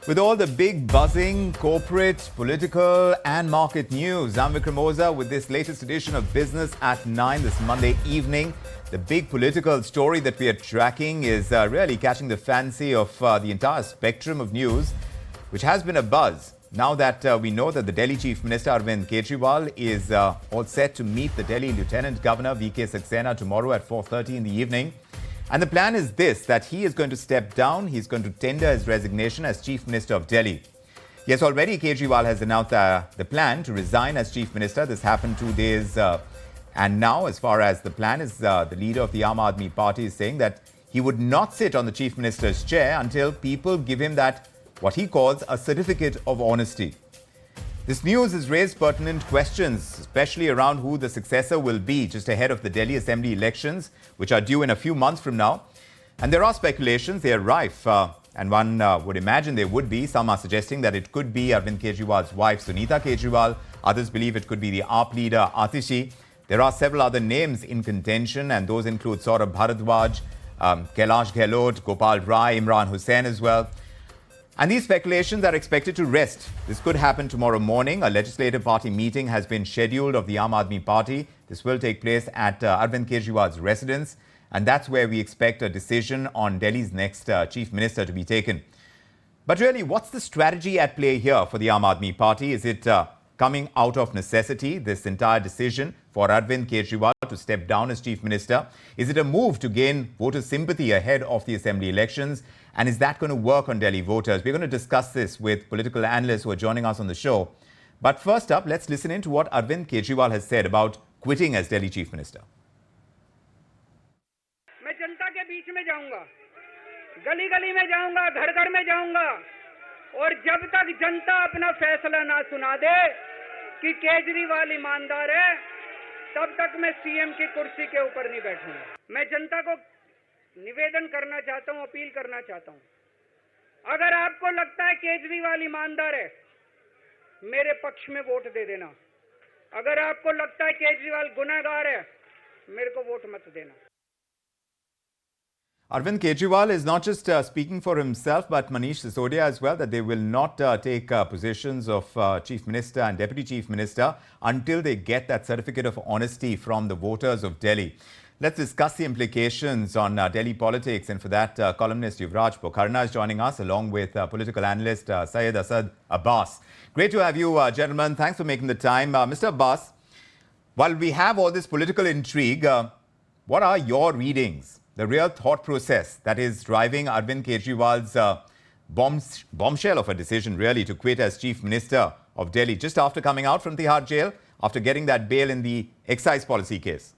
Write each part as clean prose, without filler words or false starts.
With all the big buzzing, corporate, political and market news, I'm Vikram Oza with this latest edition of Business at 9 this Monday evening. The big political story that we are tracking is really catching the fancy of the entire spectrum of news, which has been a buzz. Now that we know that the Delhi Chief Minister Arvind Kejriwal is all set to meet the Delhi Lieutenant Governor VK Saxena tomorrow at 4:30 in the evening. And the plan is this, that he is going to step down. He's going to tender his resignation as Chief Minister of Delhi. Yes, already Kejriwal has announced the plan to resign as Chief Minister. This happened 2 days. And now, as far as the plan is, the leader of the Aam Aadmi Party is saying that he would not sit on the Chief Minister's chair until people give him that, what he calls a certificate of honesty. This news has raised pertinent questions, especially around who the successor will be just ahead of the Delhi Assembly elections, which are due in a few months from now. And there are speculations, they are rife, and one would imagine there would be. Some are suggesting that it could be Arvind Kejriwal's wife, Sunita Kejriwal. Others believe it could be the AAP leader, Atishi. There are several other names in contention, and those include Saurabh Bharadwaj, Kailash Gehlot, Gopal Rai, Imran Hussain as well. And these speculations are expected to rest. This could happen tomorrow morning. A legislative party meeting has been scheduled of the Aam Aadmi Party. This will take place at Arvind Kejriwal's residence. And that's where we expect a decision on Delhi's next chief minister to be taken. But really, what's the strategy at play here for the Aam Aadmi Party? Is it coming out of necessity, this entire decision for Arvind Kejriwal to step down as chief minister? Is it a move to gain voter sympathy ahead of the assembly elections? And is that going to work on Delhi voters? We're going to discuss this with political analysts who are joining us on the show. But first up, let's listen in to what Arvind Kejriwal has said about quitting as Delhi chief minister. मैं जनता के बीच में जाऊंगा, गली-गली में जाऊंगा, घर-घर में जाऊंगा, और जब तक जनता अपना फैसला ना सुना दे कि केजरीवाल ईमानदार है, तब तक मैं सीएम की कुर्सी के ऊपर नहीं बैठूंगा। मैं जनता को निवेदन करना चाहता हूं, अपील करना चाहता हूं। अगर आपको लगता है केजरीवाल ईमानदार है, मेरे पक्ष में वोट दे देना। अगर आपको लगता है केजरीवाल गुनहगार है, मेरे को वोट मत देना। Arvind Kejriwal is not just speaking for himself, but Manish Sisodia as well, that they will not take positions of Chief Minister and Deputy Chief Minister until they get that certificate of honesty from the voters of Delhi. Let's discuss the implications on Delhi politics. And for that, columnist Yuvraj Pokharna is joining us, along with political analyst Syed, Asad, Abbas. Great to have you, gentlemen. Thanks for making the time. Mr. Abbas, while we have all this political intrigue, what are your readings? The real thought process that is driving Arvind Kejriwal's bombshell of a decision, really, to quit as Chief Minister of Delhi just after coming out from Tihar jail, after getting that bail in the excise policy case.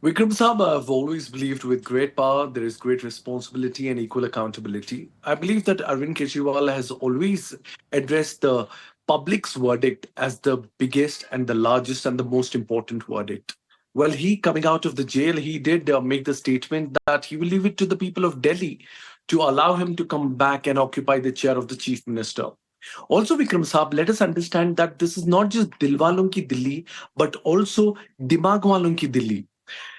Vikram Saab, I've always believed with great power, there is great responsibility and equal accountability. I believe that Arvind Kejriwal has always addressed the public's verdict as the biggest and the largest and the most important verdict. Well, he coming out of the jail, he did make the statement that he will leave it to the people of Delhi to allow him to come back and occupy the chair of the chief minister. Also, Vikram Saab, let us understand that this is not just Dilwalon ki Delhi, but also Dimagwalon ki Delhi.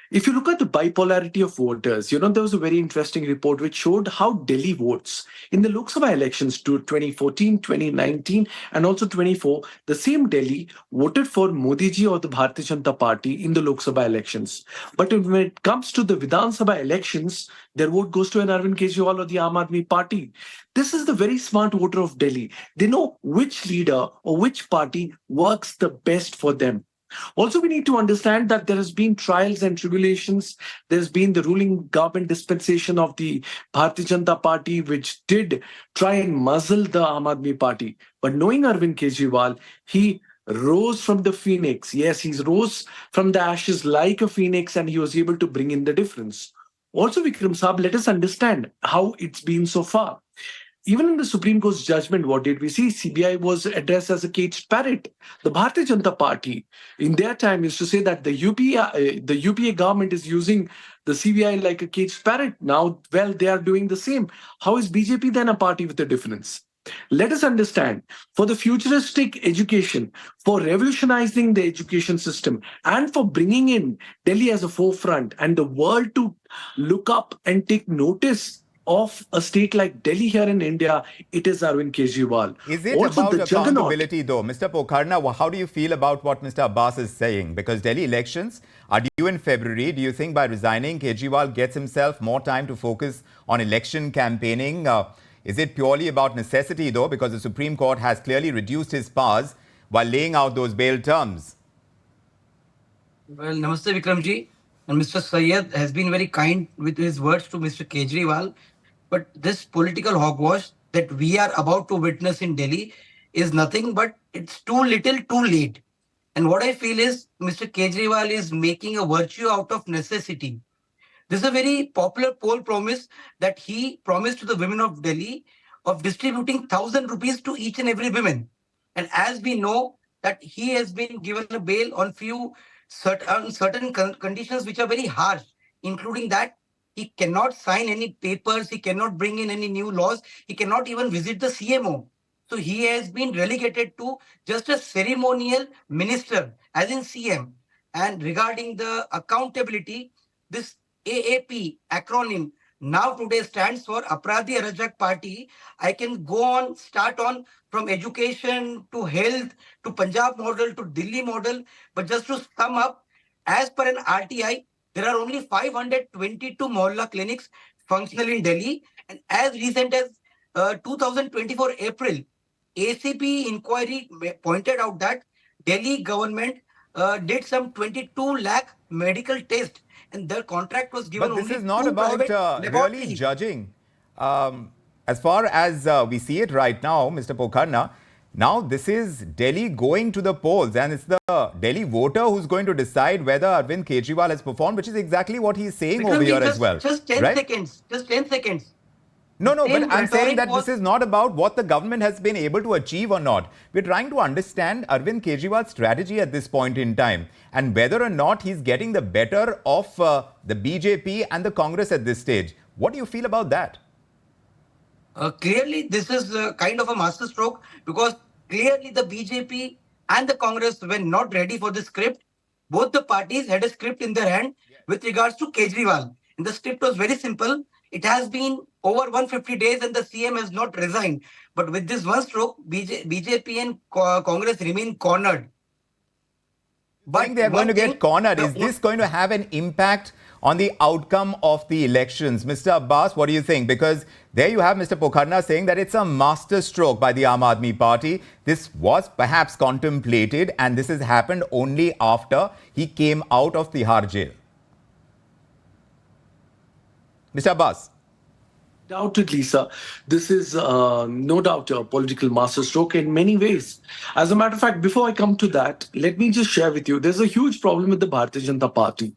If you look at the bipolarity of voters, there was a very interesting report which showed how Delhi votes. In the Lok Sabha elections to 2014, 2019 and also 24, the same Delhi voted for Modi ji or the Bharatiya Janata Party in the Lok Sabha elections. But when it comes to the Vidhan Sabha elections, their vote goes to an Arvind Kejriwal or the Aam Aadmi Party. This is the very smart voter of Delhi. They know which leader or which party works the best for them. Also, we need to understand that there has been trials and tribulations. There's been the ruling government dispensation of the Bharatiya Janata Party, which did try and muzzle the Aam Aadmi Party. But knowing Arvind Kejriwal, he rose from the phoenix. Yes, he rose from the ashes like a phoenix, and he was able to bring in the difference. Also, Vikram Saab, let us understand how it's been so far. Even in the Supreme Court's judgment, what did we see? CBI was addressed as a caged parrot. The Bharatiya Janata Party, in their time, used to say that the UPA government is using the CBI like a caged parrot. Now, well, they are doing the same. How is BJP then a party with a difference? Let us understand, for the futuristic education, for revolutionizing the education system, and for bringing in Delhi as a forefront and the world to look up and take notice of a state like Delhi here in India, it is Arvind Kejriwal. Is it Also, about the juggernaut. accountability, though? Mr. Pokharna, how do you feel about what Mr. Abbas is saying? Because Delhi elections are due in February. Do you think by resigning, Kejriwal gets himself more time to focus on election campaigning? Is it purely about necessity, though? Because the Supreme Court has clearly reduced his powers while laying out those bail terms. Well, Namaste Vikramji. And Mr. Syed has been very kind with his words to Mr. Kejriwal. But this political hogwash that we are about to witness in Delhi is nothing but it's too little, too late. And what I feel is Mr. Kejriwal is making a virtue out of necessity. This is a very popular poll promise that he promised to the women of Delhi of distributing 1,000 rupees to each and every woman. And as we know that he has been given a bail on few certain conditions which are very harsh, including that he cannot sign any papers, he cannot bring in any new laws, he cannot even visit the CMO. So he has been relegated to just a ceremonial minister, as in CM. And regarding the accountability, this AAP acronym now today stands for Apradhi Arajak Party. I can go on, start on from education to health to Punjab model to Delhi model. But just to sum up, as per an RTI, there are only 522 Mohalla clinics functional in Delhi. And as recent as 2024 April, ACP inquiry pointed out that Delhi government did some 22 lakh medical tests and their contract was given But this only is not to about private really laboratories. judging. As far as we see it right now, Mr. Pokharna, now this is Delhi going to the polls, and it's the Delhi voter who's going to decide whether Arvind Kejriwal has performed, which is exactly what he's saying over Vikramji, here as well. just 10 Right? seconds, just 10 seconds. No, no, but Same I'm saying rhetoric that was this is not about what the government has been able to achieve or not. We're trying to understand Arvind Kejriwal's strategy at this point in time and whether or not he's getting the better of the BJP and the Congress at this stage. What do you feel about that? clearly this is kind of a masterstroke because clearly the BJP and the Congress were not ready for the script. Both the parties had a script in their hand with regards to Kejriwal. And the script was very simple. It has been over 150 days and the CM has not resigned. But with this one stroke, BJP and Congress remain cornered. I think they're going to get cornered. Is this going to have an impact on the outcome of the elections? Mr. Abbas, what do you think? Because there you have Mr. Pokharna saying that it's a masterstroke by the Aam Aadmi Party. This was perhaps contemplated and this has happened only after he came out of Tihar jail. Mr. Abbas. Undoubtedly, sir. This is no doubt a political masterstroke in many ways. As a matter of fact, before I come to that, let me just share with you there's a huge problem with the Bharatiya Janata Party.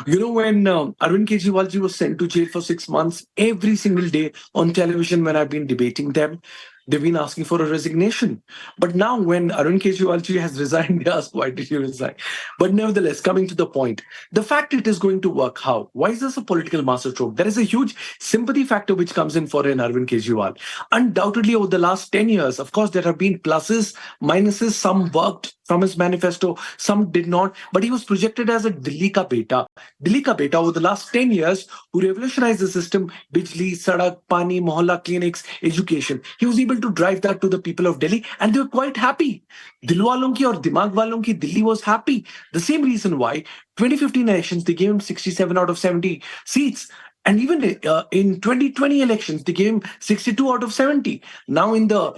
You know, when Arvind Kejriwal ji was sent to jail for 6 months, every single day on television, when I've been debating them, they've been asking for a resignation. But now, when Arvind Kejriwal ji has resigned, they ask, why did you resign? But nevertheless, coming to the point, the fact it is going to work, how? Why is this a political masterstroke? There is a huge sympathy factor which comes in for an Arvind Kejriwal. Undoubtedly, over the last 10 years, of course, there have been pluses, minuses, some worked from his manifesto, some did not, but he was projected as a Delhi ka beta. Delhi ka beta over the last 10 years, who revolutionized the system, Bijli, Sadak, Pani, Mohalla clinics, education. He was able to drive that to the people of Delhi and they were quite happy. Dilwalon ki aur dimag walon ki Delhi was happy. The same reason why 2015 elections, they gave him 67 out of 70 seats. And even in 2020 elections, they gave him 62 out of 70. Now, in the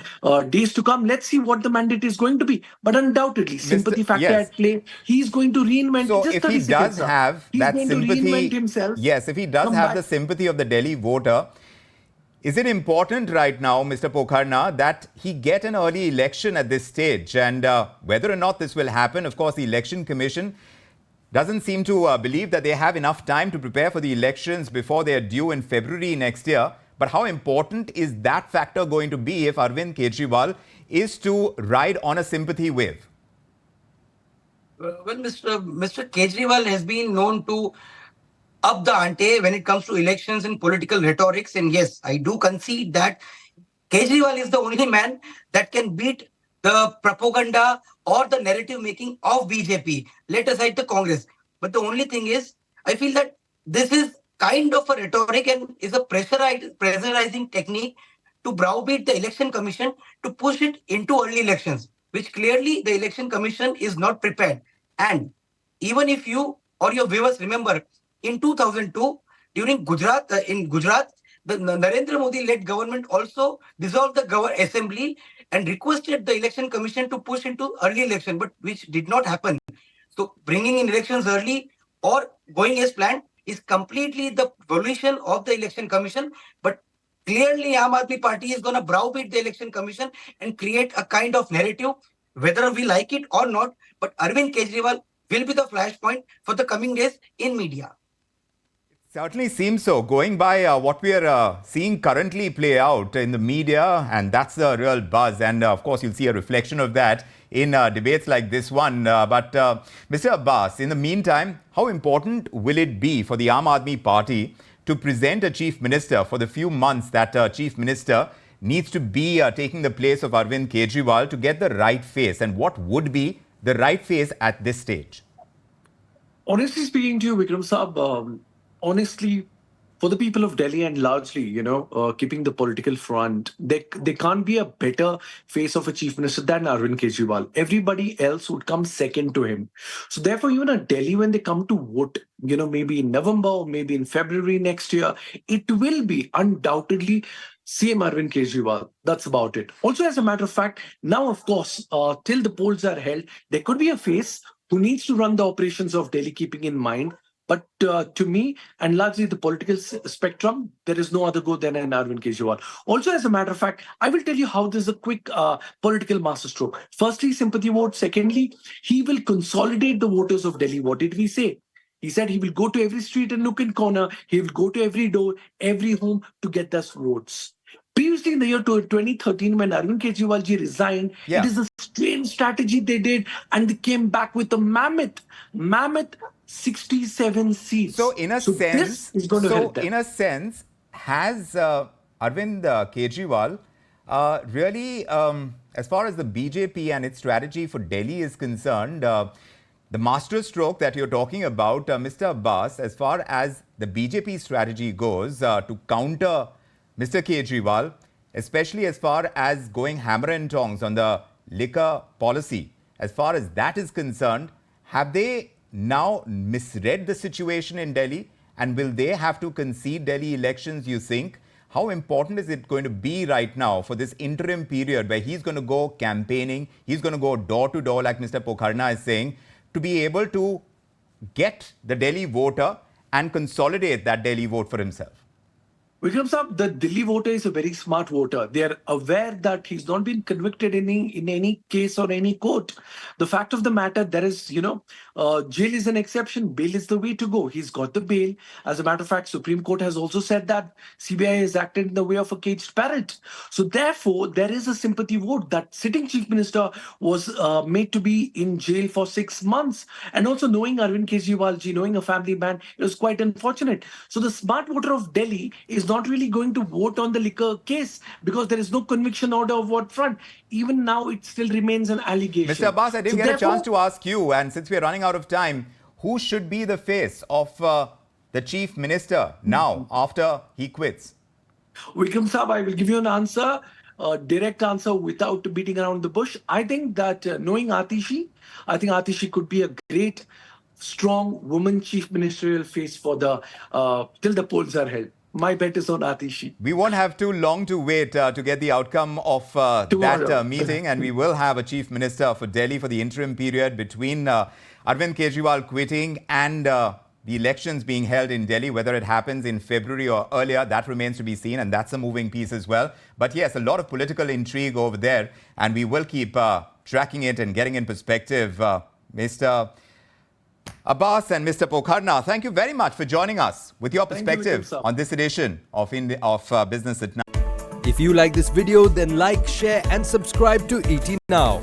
days to come, let's see what the mandate is going to be. But undoubtedly, sympathy factor yes. at play. He's going to reinvent. So, just if he does have he's that going sympathy, to reinvent himself. yes, if he does have the sympathy of the Delhi voter, is it important right now, Mr. Pokharna, that he get an early election at this stage? And whether or not this will happen, of course, the Election Commission doesn't seem to believe that they have enough time to prepare for the elections before they are due in February next year. But how important is that factor going to be if Arvind Kejriwal is to ride on a sympathy wave? Well, Mr. Kejriwal has been known to up the ante when it comes to elections and political rhetorics. And yes, I do concede that Kejriwal is the only man that can beat the propaganda or the narrative making of BJP, let aside the Congress. But the only thing is, I feel that this is kind of a rhetoric and is a pressurizing technique to browbeat the election commission to push it into early elections, which clearly the election commission is not prepared. And even if you or your viewers remember, in 2002, during in Gujarat, the Narendra Modi-led government also dissolved the assembly and requested the election commission to push into early election, but which did not happen. So bringing in elections early or going as planned is completely the volition of the election commission. But clearly, Aam Aadmi Party is going to browbeat the election commission and create a kind of narrative, whether we like it or not. But Arvind Kejriwal will be the flashpoint for the coming days in media. Certainly seems so, going by what we are seeing currently play out in the media, and that's the real buzz. And of course, you'll see a reflection of that in debates like this one. But Mr. Abbas, in the meantime, how important will it be for the Aam Aadmi Party to present a chief minister for the few months that chief minister needs to be taking the place of Arvind Kejriwal to get the right face? And what would be the right face at this stage? Honestly speaking to you, Vikram Saab, honestly, for the people of Delhi and largely, keeping the political front, there can't be a better face of a chief minister than Arvind Kejriwal. Everybody else would come second to him. So therefore, even at Delhi, when they come to vote, maybe in November or maybe in February next year, it will be undoubtedly CM Arvind Kejriwal. That's about it. Also, as a matter of fact, now, of course, till the polls are held, there could be a face who needs to run the operations of Delhi, keeping in mind. But to me, and largely the political spectrum, there is no other go than an Arvind Kejriwal. Also, as a matter of fact, I will tell you how this is a quick political masterstroke. Firstly, sympathy vote. Secondly, he will consolidate the voters of Delhi. What did we say? He said he will go to every street and nook and corner. He will go to every door, every home to get those votes. Previously, in the year 2013, when Arvind Kejriwal ji resigned, it is a strange strategy they did, and they came back with a mammoth 67 seats. So, in a sense, has Arvind Kejriwal really, as far as the BJP and its strategy for Delhi is concerned, the masterstroke that you're talking about, Mr. Abbas, as far as the BJP strategy goes to counter Mr. Kejriwal, especially as far as going hammer and tongs on the liquor policy, as far as that is concerned, have they now misread the situation in Delhi? And will they have to concede Delhi elections, you think? How important is it going to be right now for this interim period where he's going to go campaigning, he's going to go door to door, like Mr. Pokharna is saying, to be able to get the Delhi voter and consolidate that Delhi vote for himself? Vikram Saab, the Delhi voter is a very smart voter. They are aware that he's not been convicted in any case or any court. The fact of the matter, there is, jail is an exception. Bail is the way to go. He's got the bail. As a matter of fact, Supreme Court has also said that CBI has acted in the way of a caged parrot. So therefore, there is a sympathy vote that sitting chief minister was made to be in jail for 6 months. And also knowing Arvind Kejriwal ji, knowing a family man, it was quite unfortunate. So the smart voter of Delhi is not really going to vote on the liquor case because there is no conviction order of what front. Even now, it still remains an allegation. Mr. Abbas, I didn't get a chance to ask you, and since we are running out of time, who should be the face of the chief minister now after he quits? Vikram Saab, I will give you an answer, a direct answer without beating around the bush. I think that knowing Atishi, I think Atishi could be a great, strong woman chief ministerial face for the till the polls are held. My bet is on Atishi. We won't have too long to wait to get the outcome of that meeting, and we will have a chief minister for Delhi for the interim period between Arvind Kejriwal quitting and the elections being held in Delhi. Whether it happens in February or earlier, that remains to be seen, and that's a moving piece as well. But yes, a lot of political intrigue over there, and we will keep tracking it and getting in perspective. Mr. Abbas and Mr. Pokharna, thank you very much for joining us with your perspective on this edition of Business at 9. If you like this video, then like, share and subscribe to ET Now.